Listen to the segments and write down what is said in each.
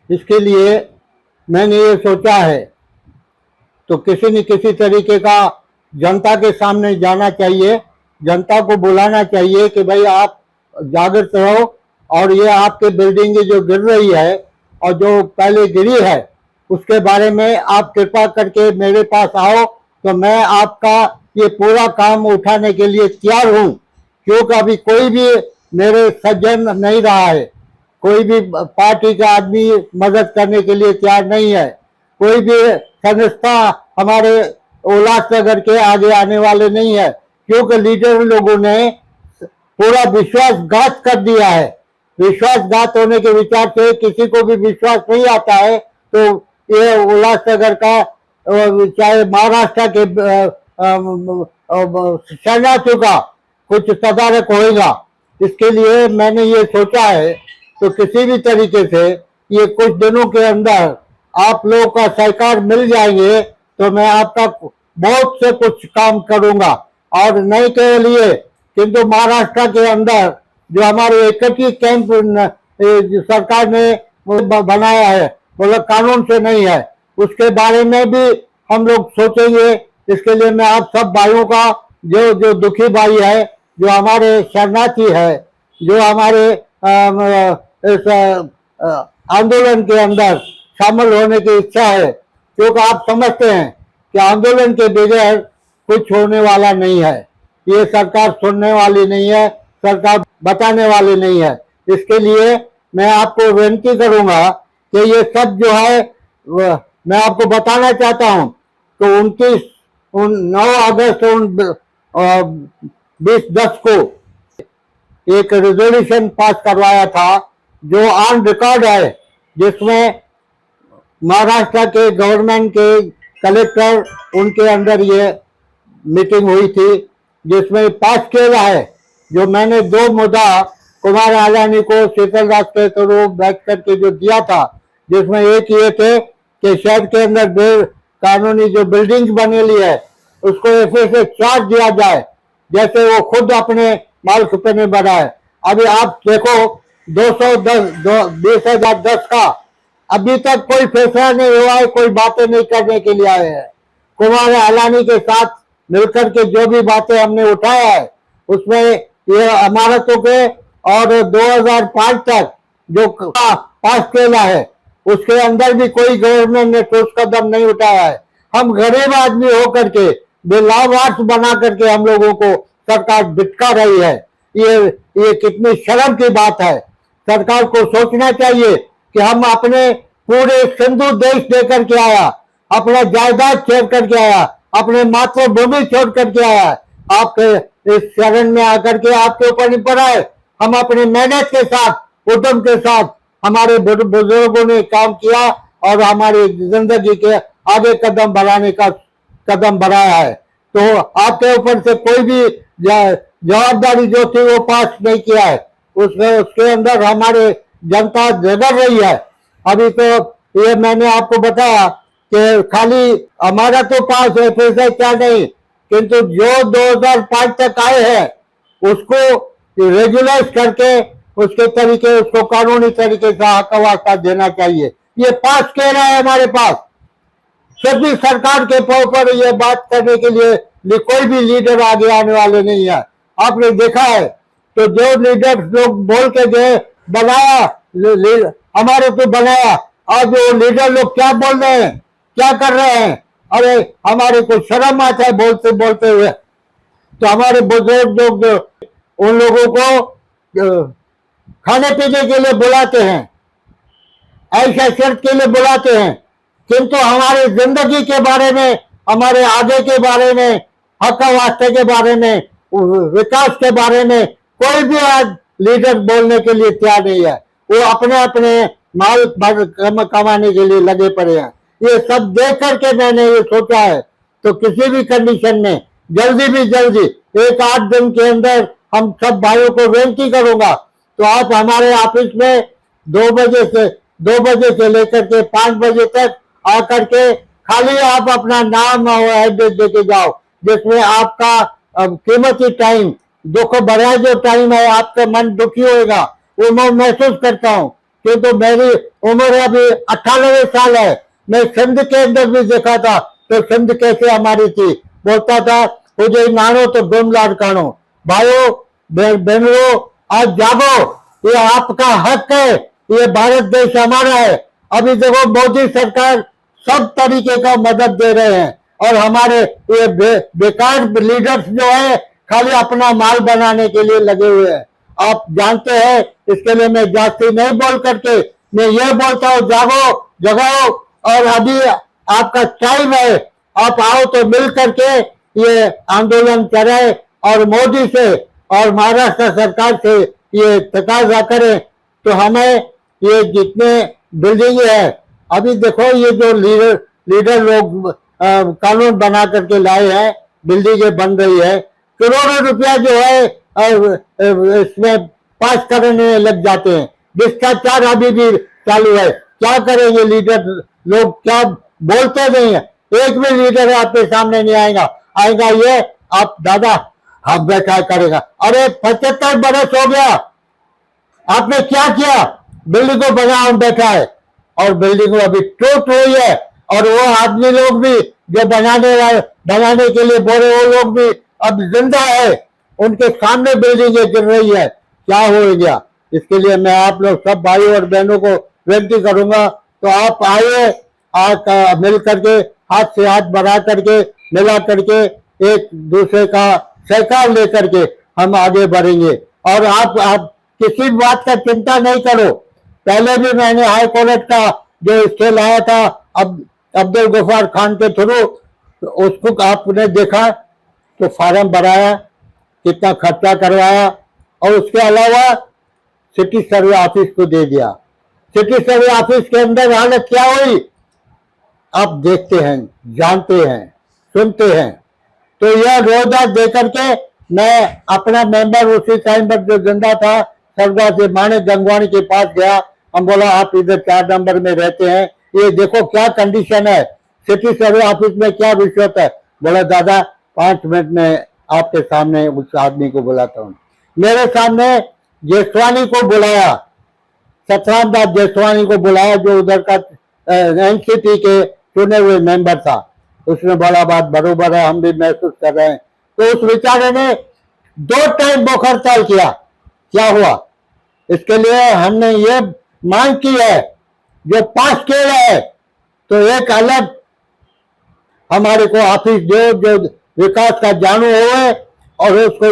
इसके लिए मैंने ये सोचा है, तो किसी न किसी तरीके का जनता के सामने जाना चाहिए, जनता को बुलाना चाहिए कि भाई आप जागृत रहो और ये आपके बिल्डिंग जो गिर रही है और जो पहले गिरी है उसके बारे में आप कृपा करके मेरे पास आओ, तो मैं आपका ये पूरा काम उठाने के लिए तैयार हूँ। क्योंकि अभी कोई भी मेरे सज्जन नहीं रहा है, कोई भी पार्टी का आदमी मदद करने के लिए तैयार नहीं है, कोई भी संस्था हमारे उल्लासनगर के आगे आने वाले नहीं है, क्योंकि लीडर लोगों ने पूरा विश्वासघात कर दिया है। विश्वासघात होने के विचार से किसी को भी विश्वास नहीं आता है, तो ये उल्लासनगर का चाहे महाराष्ट्र के शरणार्थियों का कुछ तदारक होगा। इसके लिए मैंने ये सोचा है, तो किसी भी तरीके से ये कुछ दिनों के अंदर आप लोगों का सहकार मिल जाएंगे तो मैं आपका बहुत से कुछ काम करूंगा। और नहीं केवल ये, किंतु महाराष्ट्र के अंदर जो हमारे एकत्रित कैंप सरकार ने बनाया है, मतलब कानून से नहीं है, उसके बारे में भी हम लोग सोचेंगे। इसके लिए मैं आप सब भाइयों का, जो दुखी भाई है, जो हमारे शरणार्थी है, जो हमारे इस आंदोलन के अंदर शामिल होने की इच्छा है, क्योंकि आप समझते हैं कि आंदोलन के बगैर कुछ होने वाला नहीं है। ये सरकार सुनने वाली नहीं है, सरकार बताने वाली नहीं है। इसके लिए मैं आपको विनती करूंगा कि ये सब जो है मैं आपको बताना चाहता हूं। तो 9 अगस्त 2010 को एक रेजोल्यूशन पास करवाया था जो ऑन रिकॉर्ड है, जिसमें महाराष्ट्र के गवर्नमेंट के कलेक्टर उनके अंदर ये मीटिंग हुई थी, जिसमें पास किया है। जो मैंने 2 मुद्दा कुमार आलानी को शीतल दास के थ्रू बैठ करके जो दिया था, जिसमें एक ये थे कि शहर के अंदर कानूनी जो बिल्डिंग बनेली है उसको ऐसे से चार्ज दिया जाए जैसे वो खुद अपने मालिक पे नहीं बनाए। अभी आप देखो 2010 का अभी तक कोई फैसला नहीं हुआ है, कोई बातें नहीं करने के लिए आए हैं। कुमार आलानी के साथ मिलकर के जो भी बातें हमने उठाया है उसमें ये इमारतों के और 2005 तक जो पास किया है उसके अंदर भी कोई गवर्नमेंट ने ठोस कदम नहीं उठाया है। हम गरीब आदमी होकर के बेलावार्थ बना करके हम लोगों को सरकार भिटका रही है। ये कितनी शर्म की बात है। सरकार को सोचना चाहिए कि हम अपने पूरे सिंधु देश देकर के आया, अपना जायदाद छोड़ करके आया, अपने मातृभूमि छोड़ करके आया, आपके इस शरण में आकर के आपके ऊपर नहीं पड़ा है। हम अपनी मेहनत के साथ, उद्यम के साथ हमारे बुजुर्गों ने काम किया और हमारी जिंदगी के आगे कदम बढ़ाने का कदम बढ़ाया है। तो आपके ऊपर से कोई भी जवाबदारी जो थी वो पास नहीं किया है, उसके अंदर हमारे जनता जगड़ रही है। अभी तो ये मैंने आपको बताया कि खाली हमारा तो पास है, पैसा क्या नहीं, किंतु जो 2005 तक आए हैं उसको रेगुलाइज करके उसके तरीके, उसको कानूनी तरीके से हक वास्ता देना चाहिए। ये पास कह रहा है हमारे पास। सभी सरकार के ऊपर ये बात करने के लिए कोई भी लीडर आगे आने वाले नहीं है। आपने देखा है तो जो लीडर लोग बोल के गए बनाया, हमारे को बनाया, आज वो लीडर लोग क्या बोल रहे हैं, क्या कर रहे हैं। अरे हमारे को शर्म आता है बोलते बोलते हुए। तो हमारे बुजुर्ग लोग उन लोगों को खाने पीने के लिए बुलाते हैं, ऐसा शर्त के लिए बुलाते हैं, किंतु हमारे जिंदगी के बारे में, हमारे आगे के बारे में, हक वास्ते के बारे में, विकास के बारे में कोई भी आज लीडर बोलने के लिए तैयार नहीं है। वो अपने अपने माल कमाने के लिए लगे पड़े हैं। ये सब देख करके मैंने ये सोचा है, तो किसी भी कंडीशन में जल्दी 1-8 दिन के अंदर हम सब भाइयों को विनती करूंगा, तो आप हमारे ऑफिस में 2 बजे से लेकर के 5 बजे तक आकर के खाली आप अपना नाम और एड्रेस देके जाओ, जिसमें आपका कीमती टाइम, दुख भरा जो टाइम है, आपका मन दुखी होगा वो मैं महसूस करता हूँ। क्यों, तो मेरी उम्र अभी 98 साल है। मैं सिंध के अंदर भी देखा था तो सिंध कैसे हमारी थी, बोलता था मुझे नानो तो डोम लाड़कानो। भाइयों बहनों, आज जागो, ये आपका हक है, ये भारत देश हमारा है। अभी देखो मोदी सरकार सब तरीके का मदद दे रहे हैं और हमारे ये बेकार लीडर्स जो है खाली अपना माल बनाने के लिए लगे हुए हैं। आप जानते हैं, इसके लिए मैं जाति नहीं बोल करके मैं ये बोलता हूँ, जागो जगाओ, और अभी आपका टाइम है, आप आओ तो मिल करके ये आंदोलन करें और मोदी से और महाराष्ट्र सरकार से ये तकाजा करें। तो हमें ये जितने बिल्डिंग है, अभी देखो ये जो लीडर लोग कानून बना करके लाए हैं, बिल्डिंगें बन रही है, करोड़ों रुपया जो है इसमें पास करने में लग जाते हैं। भ्रष्टाचार अभी भी चालू है। क्या करेंगे लीडर लोग, क्या बोलते नहीं है, एक भी लीडर आपके सामने नहीं आएगा ये आप दादा आप क्या करेगा। अरे 75 बरस हो गया, आपने क्या किया, बिल्डिंग को बना बैठा है और बिल्डिंग अभी टूट हुई है, और वो आदमी लोग भी जो बनाने के लिए बोले वो लोग भी अब जिंदा है, उनके सामने बिल्डिंगें गिर रही है। क्या हो गया, इसके लिए मैं आप लोग सब भाइयों और बहनों को विनती करूंगा, तो आप आइए, मिल करके हाथ से हाथ बढ़ा करके मिला करके एक दूसरे का सहकार लेकर के हम आगे बढ़ेंगे। और आप किसी बात का चिंता नहीं करो। पहले भी मैंने हाई कोर्ट का जो स्टे लाया था अब अब्दुल गफ्फार खान के थ्रू, तो उसको आपने देखा, तो फार्म भराया, कितना खर्चा करवाया, और उसके अलावा सिटी सर्वे ऑफिस को दे दिया। सिटी सर्वे ऑफिस के अंदर हालत क्या हुई आप देखते हैं, जानते हैं, सुनते हैं। तो यह रोजगार दे करके मैं अपना मेंबर उसी टाइम पर जो जिंदा था सरदार से माणिक गंगवानी के पास गया। हम बोला आप इधर 4 नंबर में रहते हैं, ये देखो क्या कंडीशन है, सिटी सर्वे ऑफिस में क्या रिश्वत है। बोला दादा 5 मिनट में आपके सामने उस आदमी को बुलाता हूँ। मेरे सामने जेसवानी को बुलाया, सतराम दास जेसवानी को बुलाया, जो उधर का एनसीपी के चुने हुए मेंबर था। उसने बोला बात बरोबर है, हम भी महसूस कर रहे हैं। तो उस बेचारे ने 2 टाइम भूख हड़ताल किया। क्या हुआ, इसके लिए हमने ये मांग की है, जो पास किया है तो एक अलग हमारे को ऑफिस जो विकास का जानू हो, और उसको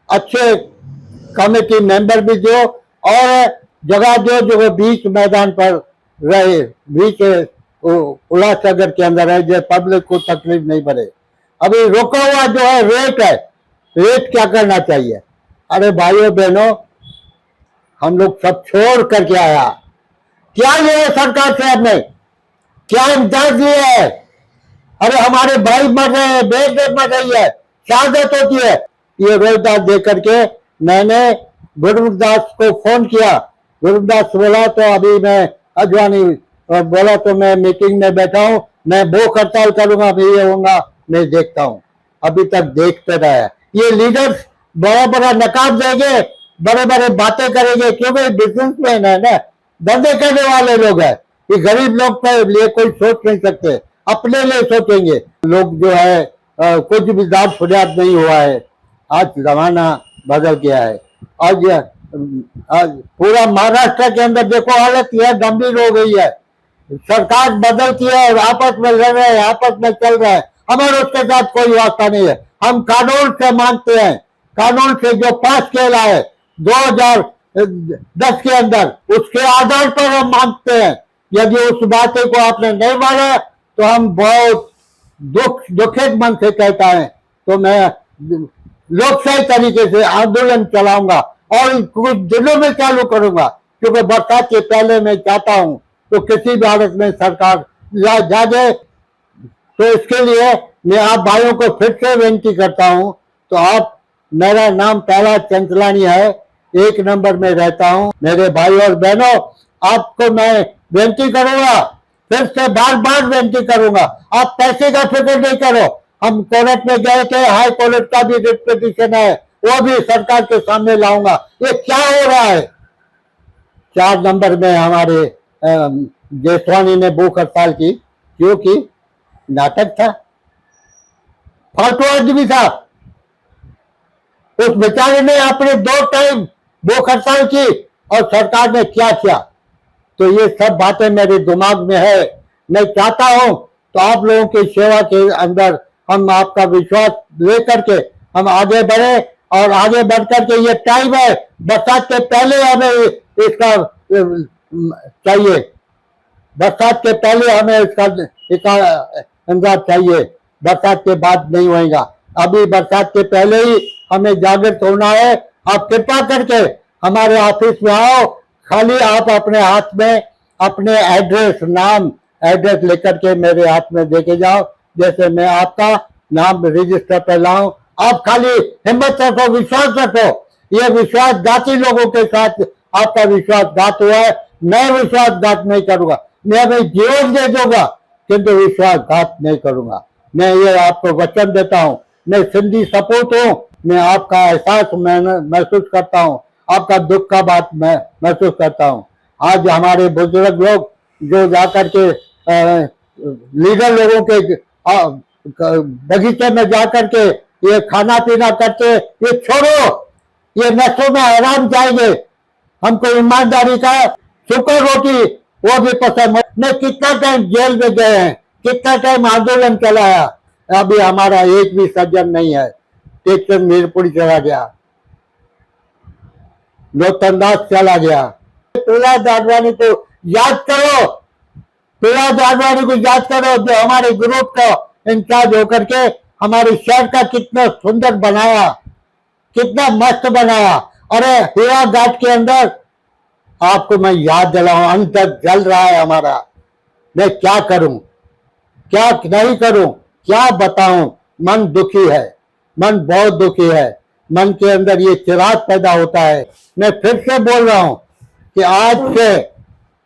अच्छे कमेटी मेंबर भी दो, और जगह जो बीच मैदान पर रहे, बीच उल्लासनगर के अंदर है, जो पब्लिक को तकलीफ नहीं पड़े। अभी रोका हुआ जो है रेट क्या करना चाहिए। अरे भाइयों बहनों, हम लोग सब छोड़ करके आया, क्या लिया सरकार से आपने, क्या इम्तियाज दिए है। अरे हमारे भाई मर रहे हैं, बेटे मर रही है, शहादत होती है। ये रोजगार दे करके मैंने गुरुदास को फोन किया। गुरुदास बोला तो अभी मैं अजवानी बोला तो मैं मीटिंग में बैठा हूं, मैं भूख हड़ताल करूंगा, मैं ये होगा, मैं देखता हूं। अभी तक देखते रहे। ये लीडर्स बड़ा बड़ा नकाब देंगे, बड़े बड़े बातें करेंगे, क्योंकि बिजनेसमैन है ना, धंधे करने वाले लोग हैं। ये गरीब लोग के लिए कोई सोच नहीं सकते, अपने लिए सोचेंगे। लोग जो है कुछ भी दाद फरियाद नहीं हुआ है। आज जमाना बदल गया है। आज पूरा महाराष्ट्र के अंदर देखो हालत यह गंभीर हो गई है। सरकार बदलती है, आपस में लड़ रहे हैं, आपस में चल रहे हैं, हमारे उसके साथ कोई वास्ता नहीं है। हम कानून से मांगते हैं, कानून से जो पास किया है 2010 के अंदर, उसके आधार पर हम मांगते हैं। यदि उस बातें को आपने नहीं माना तो हम बहुत दुखित मन से कहता है, तो मैं लोकशाही तरीके से आंदोलन चलाऊंगा और कुछ दिनों में चालू करूंगा, क्योंकि बरसात के पहले मैं चाहता हूं तो किसी भी हालत में सरकार जागे। तो इसके लिए मैं आप भाइयों को फिर से विनती करता हूं। तो आप, मेरा नाम पहला चंचलानी है, 1 नंबर में रहता हूं। मेरे भाई और बहनों, आपको मैं विनती करूंगा, फिर से बार बार विनती करूंगा, आप पैसे का फिक्र नहीं करो। हम कोर्ट में गए थे, हाई कोर्ट का भी रिट पिटीशन है, वो भी सरकार के सामने लाऊंगा। ये क्या हो रहा है, 4 नंबर में हमारे जेसवानी ने भूख हड़ताल की, क्योंकि नाटक था, फालतू आदमी था। उस बेचारे ने अपने 2 टाइम भूख हड़ताल की और सरकार ने क्या किया। तो ये सब बातें मेरे दिमाग में है। मैं चाहता हूं तो आप लोगों की सेवा के अंदर हम आपका विश्वास लेकर के हम आगे बढ़े, और आगे बढ़ करके ये टाइम है, बरसात के पहले हमें इसका चाहिए, बरसात के पहले हमें इसका इंतजाम चाहिए, बरसात के बाद नहीं होगा। अभी बरसात के पहले ही हमें जागृत होना है। आप कृपा करके हमारे ऑफिस में आओ, खाली आप अपने हाथ में अपने एड्रेस, नाम एड्रेस लेकर के मेरे हाथ में देके जाओ, जैसे मैं आपका नाम रजिस्टर पे लाऊं। आप खाली हिम्मत रखो, विश्वास रखो। ये विश्वासघाती लोगों के साथ आपका विश्वासघात हुआ है। मैं विश्वासघात नहीं करूंगा, मैं अपने जीवन दे दूंगा, किंतु विश्वासघात नहीं करूंगा। मैं ये आपको वचन देता हूं। मैं सिंधी सपूत हूं, मैं आपका एहसास महसूस करता हूं, आपका दुख का बात मैं महसूस करता हूं। आज हमारे बुजुर्ग लोग जो जाकर के लीडर लोगों के बगीचे में जाकर के ये खाना पीना करते, ये छोड़ो, ये नशों में आराम जाएंगे। हमको ईमानदारी का सूखा रोटी वो भी पसंद। मैं कितना टाइम जेल में गए हैं, कितना टाइम आंदोलन चलाया, अभी हमारा एक भी सज्जन नहीं है। टेक्चर मीरपुरी चला गया, लोकतंदाज चला गया। प्रहलाद आडवाणी को याद करो, प्रहलाद आडवाणी को याद करो, जो हमारे ग्रुप का इंचार्ज होकर के हमारे शहर का कितना सुंदर बनाया, कितना मस्त बनाया। अरे हीरा घाट के अंदर आपको मैं याद दिलाऊं, अंतर जल रहा है हमारा। मैं क्या करूं, क्या नहीं करूं, क्या बताऊं। मन दुखी है, मन बहुत दुखी है। मन के अंदर ये चिराग पैदा होता है। मैं फिर से बोल रहा हूं कि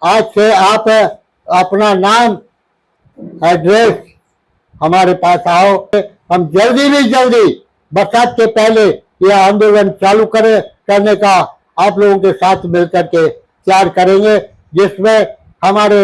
आज से आप अपना नाम, एड्रेस हमारे पास आओ। हम जल्दी भी जल्दी बरसात के पहले यह आंदोलन चालू करने का आप लोगों के साथ मिलकर के तैयार करेंगे, जिसमें हमारे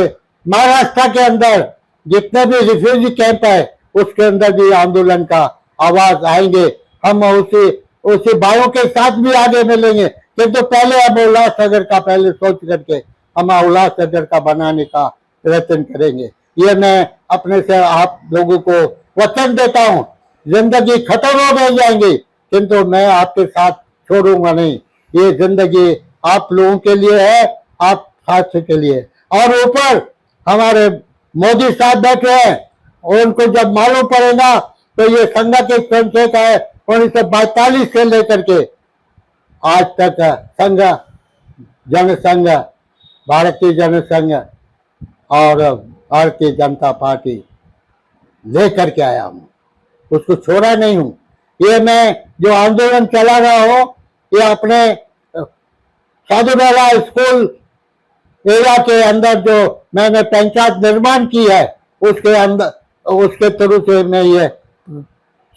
महाराष्ट्र के अंदर जितने भी रिफ्यूजी कैंप है उसके अंदर भी आंदोलन का आवाज आएंगे। हम उसी भाइयों के साथ भी आगे मिलेंगे, किंतु पहले हम उल्लासनगर का पहले सोच करके हम उल्लासनगर का बनाने का प्रयत्न करेंगे। ये मैं अपने से आप लोगों को वचन देता हूँ। जिंदगी खत्म हो गई जाएंगी, किंतु मैं आपके साथ छोड़ूंगा नहीं। ये जिंदगी आप लोगों के लिए है, आप साथ के लिए। और ऊपर हमारे मोदी साहब बैठे हैं, उनको जब मालूम पड़ेगा तो ये संघ के स्वयंसेवक है 1942 से लेकर के आज तक संघ, जनसंघ, भारतीय जनसंघ और भारतीय जनता पार्टी लेकर के आया हूं, उसको छोड़ा नहीं हूं। ये मैं जो आंदोलन चला रहा हूं, ये अपने साधु बेला स्कूल एरिया के अंदर जो मैंने पंचायत निर्माण की है उसके अंदर, उसके थ्रू से मैं ये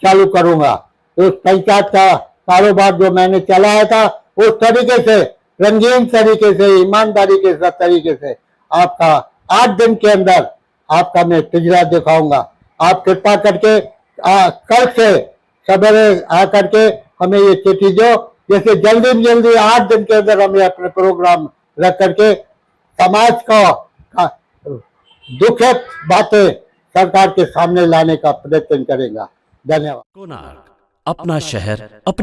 चालू करूंगा। उस पंचायत का कारोबार जो मैंने चलाया था उस तरीके से, रंगीन तरीके से, ईमानदारी के साथ तरीके से आपका 8 दिन के अंदर आपका मैं पिंजरा दिखाऊंगा। आप कृपा करके कल से सवेरे आकर के हमें ये चिट्ठी दो, जैसे जल्दी में जल्दी 8 दिन के अंदर हमें अपने प्रोग्राम रख करके समाज का दुखद बातें सरकार के सामने लाने का प्रयत्न करेगा। धन्यवाद। कोणार्क, अपना शहर, अपनी